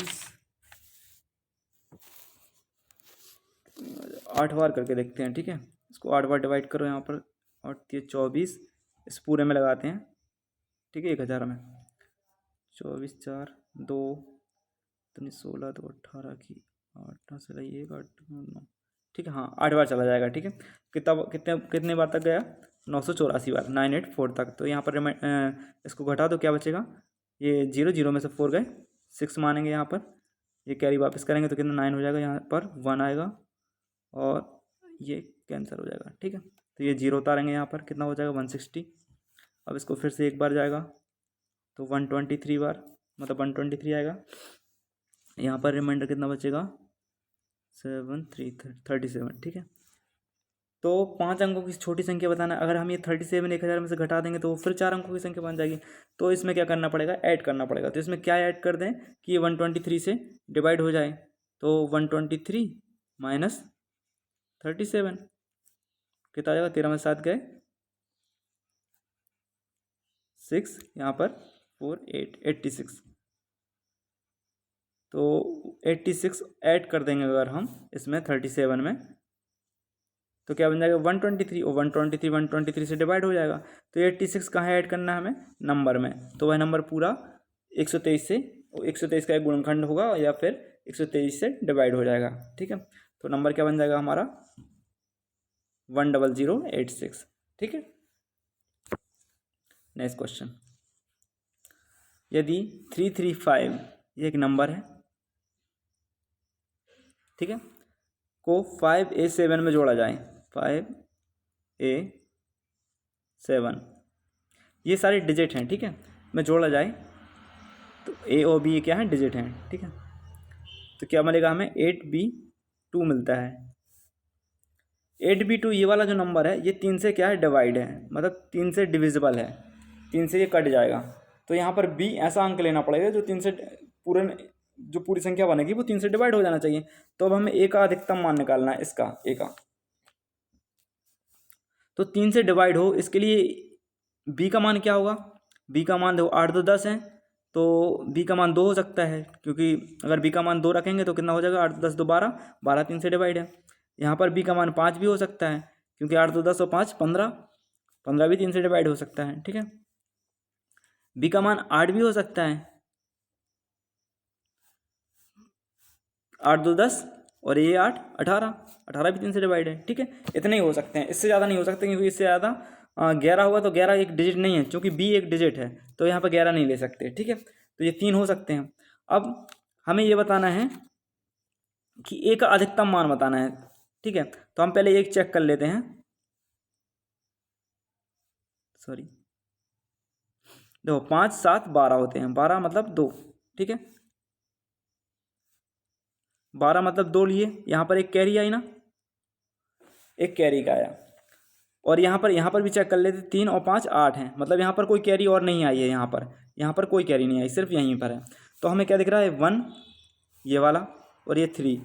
Speaker 1: 8 बार करके देखते हैं। ठीक है, इसको 8 बार डिवाइड करो, यहाँ पर 8 ये 24, इस पूरे में लगाते हैं। ठीक है, 1000 में 24, 4, 2, 16, 2, 18 की 8 से लगी 1, 8, 9। ठीक है, हाँ 8 बार चला जाएगा। ठीक है, कितने बार तक गया, 984 बार, 984 तक। तो यहाँ पर इसको घटा दो, क्या बचेगा, ये 0, 0 में से 4 गए, 6 मानेंगे यहाँ पर, ये कैरी वापस करेंगे तो कितना 9 हो जाएगा, यहाँ पर 1 आएगा और ये कैंसिल हो जाएगा। ठीक है, तो ये 0 उतारेंगे, यहाँ पर कितना हो जाएगा 160। अब इसको फिर से एक बार जाएगा तो 123 बार, मतलब 123 आएगा। यहाँ पर रिमाइंडर कितना बचेगा 7, 3, 37। ठीक है, तो 5 अंकों की छोटी संख्या बताना है। अगर हम ये 37 1000 में से घटा देंगे तो फिर 4 अंकों की संख्या बन जाएगी। तो इसमें क्या करना पड़ेगा, ऐड करना पड़ेगा। तो इसमें क्या ऐड कर दें कि ये 123 से डिवाइड हो जाए। तो 123 माइनस 37 कितना आ जाएगा, 13 में 7 गए 6, यहाँ पर 4, 8, 86। तो 86 ऐड कर देंगे अगर हम इसमें 37 में, तो क्या बन जाएगा 123, और 123 से डिवाइड हो जाएगा। तो 86 कहाँ ऐड करना है हमें, नंबर में। तो वह नंबर पूरा 123 से, 123 का एक गुणनखंड होगा या फिर 123 से डिवाइड हो जाएगा। ठीक है, तो नंबर क्या बन जाएगा हमारा 10086। ठीक है, नेक्स्ट क्वेश्चन, यदि 335 ये एक नंबर है, ठीक है, को 5A7 में जोड़ा जाए, 5A7 ये सारे डिजिट हैं। ठीक है, में जोड़ा जाए तो A और B क्या है, डिजिट हैं। ठीक है, तो क्या मिलेगा हमें 8B2 मिलता है। 8B2 ये वाला जो नंबर है ये 3 से क्या है, डिवाइड है, मतलब 3 से डिविजिबल है, 3 से ये कट जाएगा। तो यहाँ पर B ऐसा अंक लेना पड़ेगा जो 3 से पूरे जो पूरी संख्या बनेगी वो 3 से डिवाइड हो जाना चाहिए। तो अब हमें ए का अधिकतम मान निकालना है, इसका ए का। तो 3 से डिवाइड हो, इसके लिए बी का मान क्या होगा? बी का मान देखो 8 2 10 है, तो बी का मान 2 हो सकता है, क्योंकि अगर बी का मान 2 रखेंगे तो कितना हो जाएगा? 8 10 2 12, 12 3 से डिवाइड है। यहाँ पर बी का मान 5 भी हो सकता है, क्योंकि 8 2 10 और 5 15, 15 भी 3 से डिवाइड हो सकता है। ठीक है, बी का मान 8 भी हो सकता है, 8 2 10 और ये 8 18, 18 भी 3 से डिवाइड है। ठीक है, इतने ही हो सकते हैं, इससे ज़्यादा नहीं हो सकते, क्योंकि इससे ज़्यादा 11 होगा तो 11 एक डिजिट नहीं है, क्योंकि बी एक डिजिट है, तो यहाँ पर 11 नहीं ले सकते। ठीक है, तो ये 3 हो सकते हैं। अब हमें ये बताना है कि ए का अधिकतम मान बताना है। ठीक है, तो हम पहले एक चेक कर लेते हैं, सॉरी, देखो 5 7 12 होते हैं, 12 मतलब 2। ठीक है, 12 मतलब 2 लिए, यहाँ पर एक कैरी आई ना, एक कैरी का आया। और यहाँ पर भी चेक कर लेते, 3 और 5 8 हैं, मतलब यहाँ पर कोई कैरी और नहीं आई है, यहाँ पर कोई कैरी नहीं आई, सिर्फ यहीं पर है। तो हमें क्या दिख रहा है? 1 ये वाला, और ये 3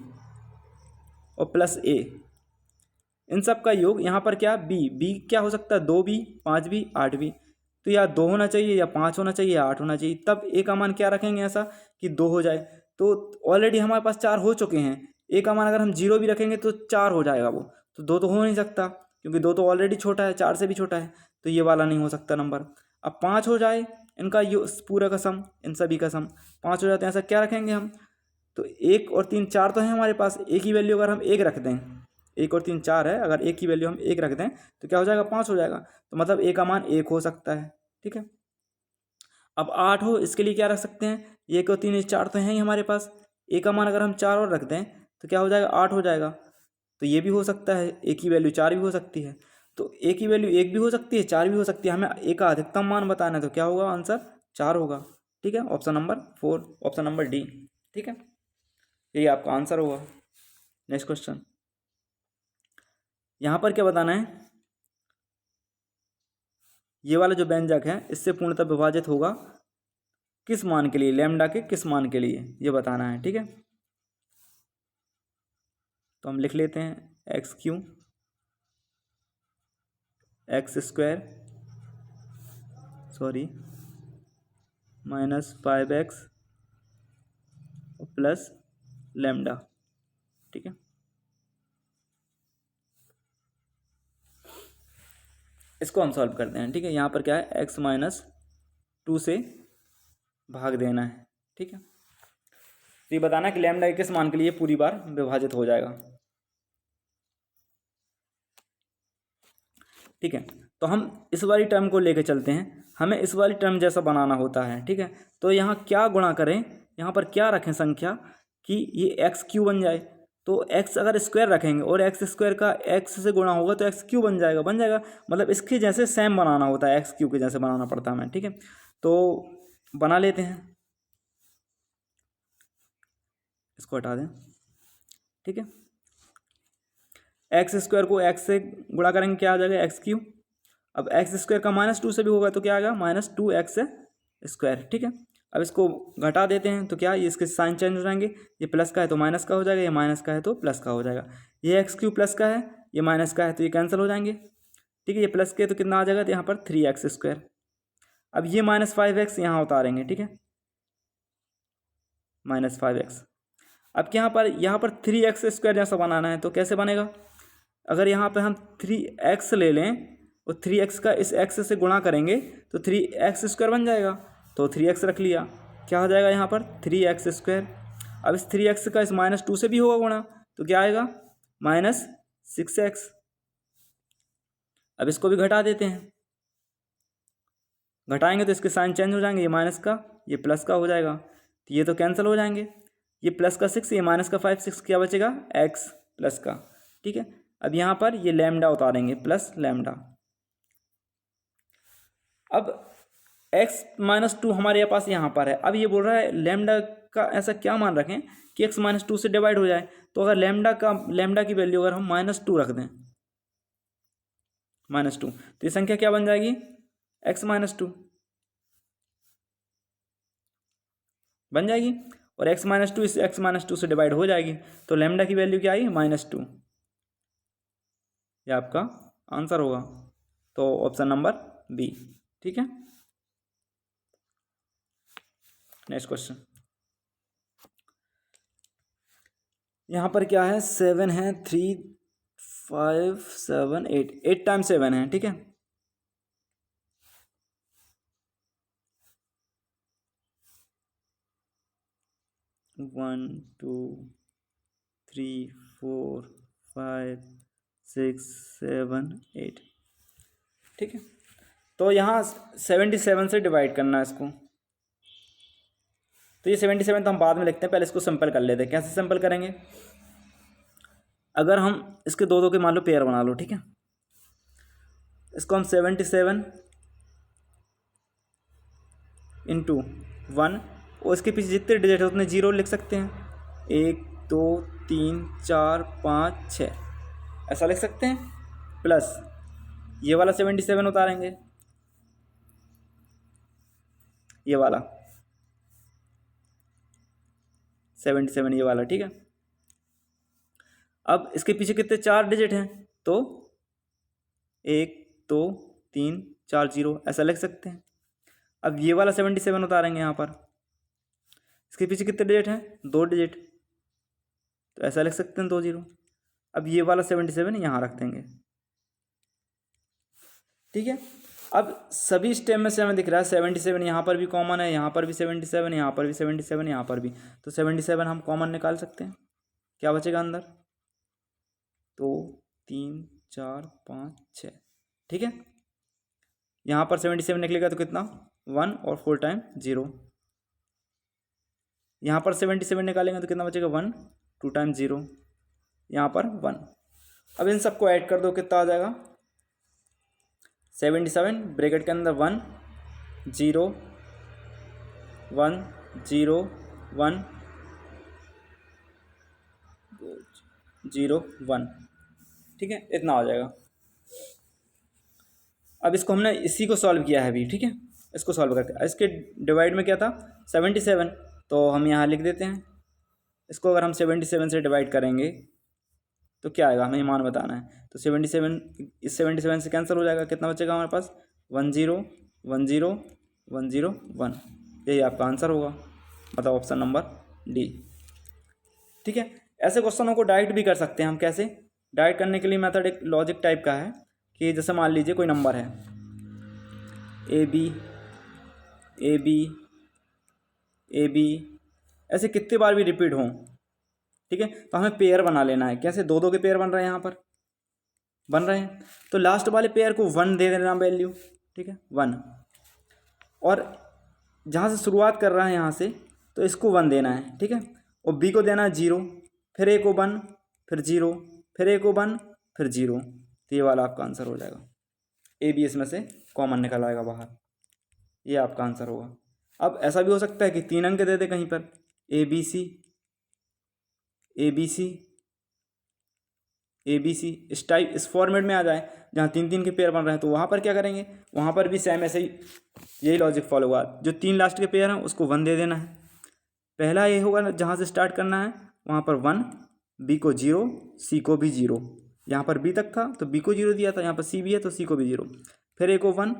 Speaker 1: और प्लस ए, इन सब का योग यहाँ पर क्या? बी क्या हो सकता है? 2 भी, 5 भी, 8 भी। तो या 2 होना चाहिए, या 5 होना चाहिए, या 8 होना चाहिए। तब ए का मान क्या रखेंगे ऐसा कि 2 हो जाए? तो ऑलरेडी हमारे पास 4 हो चुके हैं, ए का मान अगर हम 0 भी रखेंगे तो 4 हो जाएगा वो, तो 2 तो हो नहीं सकता, क्योंकि 2 तो ऑलरेडी छोटा है, 4 से भी छोटा है, तो ये वाला नहीं हो सकता नंबर। अब 5 हो जाए, इनका पूरा का सम, इन सभी का सम 5 हो जाते हैं, ऐसा क्या रखेंगे हम? तो 1 और 3 4 तो है हमारे पास, एक ही वैल्यू अगर हम 1 रख दें, 1 और 3 4 है, अगर एक की वैल्यू हम 1 रख दें तो क्या हो जाएगा? 5 हो जाएगा। तो मतलब ए का मान 1 हो सकता है। ठीक है, अब 8 हो, इसके लिए क्या रख सकते हैं? 1 और 3 4 तो हैं ही हमारे पास, ए का मान अगर हम 4 और रख दें तो क्या हो जाएगा? 8 हो जाएगा। तो ये भी हो सकता है, ए की वैल्यू 4 भी हो सकती है। तो ए की वैल्यू 1 भी हो सकती है, 4 भी हो सकती है, हमें ए का अधिकतम मान बताना है, तो क्या होगा आंसर? 4 होगा। ठीक है, option number 4, option number D. ठीक है, यही आपका आंसर होगा। नेक्स्ट क्वेश्चन, यहाँ पर क्या बताना है? ये वाला जो व्यंजक है इससे पूर्णतः विभाजित होगा किस मान के लिए? लैम्डा के किस मान के लिए, ये बताना है। ठीक है, तो हम लिख लेते हैं x Q x square, sorry, -5x plus lambda. ठीक है, इसको हम सॉल्व करते हैं। ठीक है, यहाँ पर क्या है? x-2 से भाग देना है। ठीक है, तो ये बताना है कि लैम्डा के किस मान के लिए पूरी बार विभाजित हो जाएगा। ठीक है, तो हम इस वाली टर्म को लेके चलते हैं, हमें इस वाली टर्म जैसा बनाना होता है। ठीक है, तो यहाँ क्या गुणा करें, यहाँ पर क्या रखें संख्या कि ये एक्स क्यू बन जाए? तो एक्स अगर स्क्वायर रखेंगे और एक्स स्क्वायर का एक्स से गुणा होगा तो एक्स क्यू बन जाएगा, मतलब इसके जैसे सेम बनाना होता है, एक्स क्यू के जैसे बनाना पड़ता है हमें। ठीक है, तो बना लेते हैं, इसको हटा दें। ठीक है, एक्स स्क्वायर को एक्स से गुणा करेंगे, क्या आ जाएगा? X Q. अब एक्स स्क्वायर का -2 से भी होगा तो क्या आ गया? -2x square. ठीक है, अब इसको घटा देते हैं तो क्या, ये इसके साइन चेंज हो जाएंगे, ये प्लस का है तो माइनस का हो जाएगा, ये माइनस का है तो प्लस का हो जाएगा। ये एक्स क्यू प्लस का है, ये माइनस का है, तो ये कैंसिल हो जाएंगे। ठीक है, ये प्लस के तो कितना आ जाएगा? तो यहाँ पर 3x स्क्वायर। अब ये -5x यहाँ उतारेंगे। ठीक है, -5x। अब यहाँ पर 3x स्क्वायर जैसा बनाना है, तो कैसे बनेगा? अगर यहाँ पे हम 3x ले लें और 3x का इस x से गुणा करेंगे तो 3x स्क्वायर बन जाएगा, तो 3x रख लिया, क्या हो जाएगा यहाँ पर? 3x square. अब इस 3x का इस -2 से भी होगा गुणा, तो क्या आएगा? -6x। अब इसको भी घटा देते हैं, घटाएंगे तो इसके साइन चेंज हो जाएंगे, ये माइनस का ये प्लस का हो जाएगा, तो ये तो कैंसिल हो जाएंगे, ये प्लस का 6, ये माइनस का 5, 6 क्या बचेगा? x प्लस का। ठीक है, अब यहाँ पर ये लैम्डा उतारेंगे, प्लस लैम्डा। अब x-2 हमारे पास यहाँ पर है, अब ये बोल रहा है लैम्डा का ऐसा क्या मान रखें कि x-2 से डिवाइड हो जाए। तो अगर लैम्डा की वैल्यू अगर हम -2 रख दें, -2, तो ये संख्या क्या बन जाएगी? x-2 बन जाएगी। और x-2 इस x-2 से डिवाइड हो जाएगी, तो लैम्डा की वैल्यू क्या आई, -2। ये आपका आंसर होगा, तो ऑप्शन नंबर बी। ठीक है, नेक्स्ट क्वेश्चन। यहाँ पर क्या है, 7 है, 3 5 7 8, 8 टाइम्स 7 है। ठीक है, वन 2 3 4 5 6 7 8। ठीक है, तो यहाँ 77 से डिवाइड करना है इसको। तो ये 77 तो हम बाद में लिखते हैं, पहले इसको सिंपल कर लेते हैं। कैसे सिंपल करेंगे, अगर हम इसके दो के मान लो पेयर बना लो। ठीक है, इसको हम 77 इंटू 1 और इसके पीछे जितने डिजिट है उतने जीरो लिख सकते हैं, 1 2 3 4 5 6, ऐसा लिख सकते हैं। प्लस ये वाला 77 उतारेंगे, ये वाला 77 ये वाला। ठीक है, अब इसके पीछे कितने 4 डिजिट हैं, तो 1 2 3 4 जीरो, ऐसा लिख सकते हैं। अब ये वाला 77 उतारेंगे यहाँ पर, इसके पीछे कितने डिजिट हैं, 2 डिजिट, तो ऐसा लिख सकते हैं 2 जीरो। अब ये वाला 77 यहाँ रख देंगे। ठीक है, अब सभी स्टेप में से हमें दिख रहा है 77 यहाँ पर भी कॉमन है, यहाँ पर भी 77, यहाँ पर भी 77, यहाँ पर भी, तो 77 हम कॉमन निकाल सकते हैं। क्या बचेगा अंदर, 2 3 4 5 6। ठीक है, यहाँ पर 77 निकलेगा तो कितना, 1 और 4 टाइम 0। यहाँ पर 77 निकालेंगे तो कितना बचेगा, 1 2 टाइम 0, यहाँ पर 1। अब इन सबको ऐड कर दो, कितना आ जाएगा, 77 ब्रैकेट के अंदर 1 0 1 0 1 0 1। ठीक है, इतना हो जाएगा। अब इसको हमने इसी को सॉल्व किया है अभी। ठीक है, इसको सॉल्व करके इसके डिवाइड में क्या था, 77, तो हम यहाँ लिख देते हैं। इसको अगर हम 77 से डिवाइड करेंगे तो क्या आएगा, हमें मान बताना है। तो 77 इस 77 से कैंसिल हो जाएगा, कितना बचेगा हमारे पास, 1 0 1 0 1 0 1। यही आपका आंसर होगा, मतलब ऑप्शन नंबर डी। ठीक है, ऐसे क्वेश्चनों को डायरेक्ट भी कर सकते हैं हम। कैसे, डायरेक्ट करने के लिए मेथड एक लॉजिक टाइप का है कि जैसे मान लीजिए कोई नंबर है A B A B A B, ऐसे कितने बार भी रिपीट हों। ठीक है, तो हमें पेयर बना लेना है। कैसे, 2 2 के पेयर बन रहे हैं, यहाँ पर बन रहे हैं, तो लास्ट वाले पेयर को 1 दे देना वैल्यू। ठीक है, 1, और जहाँ से शुरुआत कर रहा है यहाँ से, तो इसको 1 देना है। ठीक है, और बी को देना है 0, फिर ए को 1, फिर 0, फिर ए को 1, फिर 0। तो ये वाला आपका आंसर हो जाएगा। ए बी इसमें से कॉमन निकल आएगा बाहर, ये आपका आंसर होगा। अब ऐसा भी हो सकता है कि 3 अंक दे दे कहीं पर, A B C A B C A B C, इस टाइप, इस फॉर्मेट में आ जाए जहाँ 3 3 के पेयर बन रहे हैं। तो वहाँ पर क्या करेंगे, वहाँ पर भी सेम ऐसे ही यही लॉजिक फॉलो होगा। जो 3 लास्ट के पेयर हैं उसको 1 दे देना है। पहला ये होगा जहाँ से स्टार्ट करना है, वहाँ पर 1, बी को 0, सी को भी 0। यहाँ पर बी तक था तो बी को 0 दिया था, यहाँ पर सी भी है तो सी को भी 0, फिर ए को 1,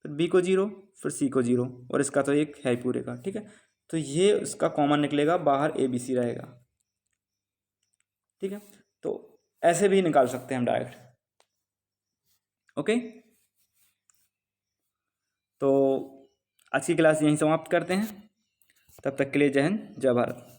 Speaker 1: फिर बी को 0, फिर सी को 0, और इसका तो एक है पूरे का। ठीक है, तो ये इसका कॉमन निकलेगा, बाहर ए बी सी रहेगा। ठीक है, तो ऐसे भी निकाल सकते हैं हम डायरेक्ट। ओके, तो आज की क्लास यहीं समाप्त करते हैं। तब तक के लिए जय हिंद, जय भारत।